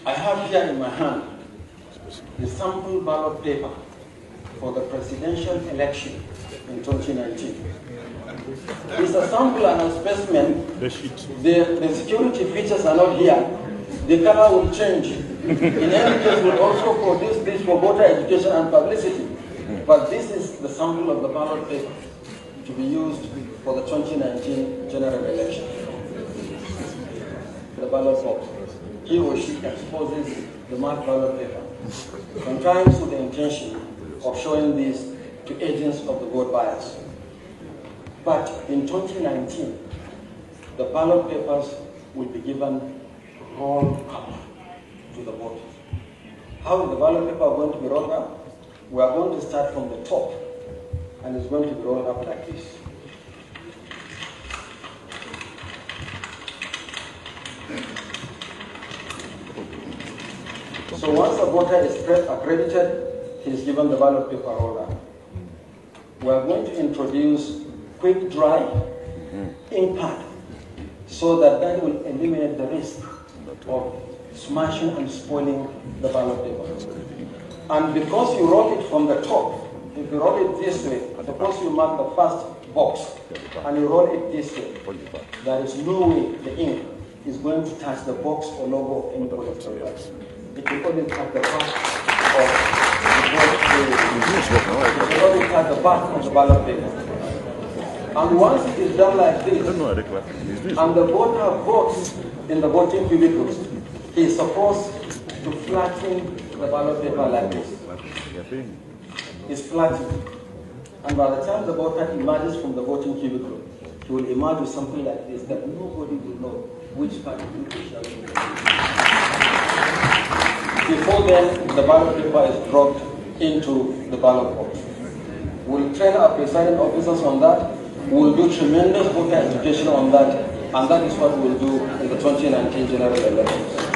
I have here in my hand the sample ballot paper for the presidential election in 2019. It's a sample and a specimen. The security features are not here. The color will change. In any case, we'll also produce this for voter education and publicity. But this is the sample of the ballot paper to be used for the 2019 general election. The ballot box. He or she exposes the marked ballot paper, sometimes with the intention of showing this to agents of the vote buyers. But in 2019, the ballot papers will be given rolled up to the voters. How is the ballot paper going to be rolled up? We are going to start from the top, and it's going to be rolled up like this. So once a voter is accredited, he is given the ballot paper rolled up. We are going to introduce quick dry ink pad so that will eliminate the risk of smashing and spoiling the ballot paper. And because you roll it from the top, if you roll it this way, suppose you mark the first box and you roll it this way, there is no way the ink is going to touch the box or logo in the ballot paper. It will only touch the back of the ballot paper. And once it is done like this, and the voter votes in the voting cubicles, he is supposed to flatten the ballot paper like this. It's flattened. And by the time the voter emerges from the voting cubicle, he will emerge with something like this that nobody will know which part of it shall be. Before then, the ballot paper is dropped into the ballot box. We'll train our presiding officers on that. We'll do tremendous voter education on that, and that is what we'll do in the 2019 general elections.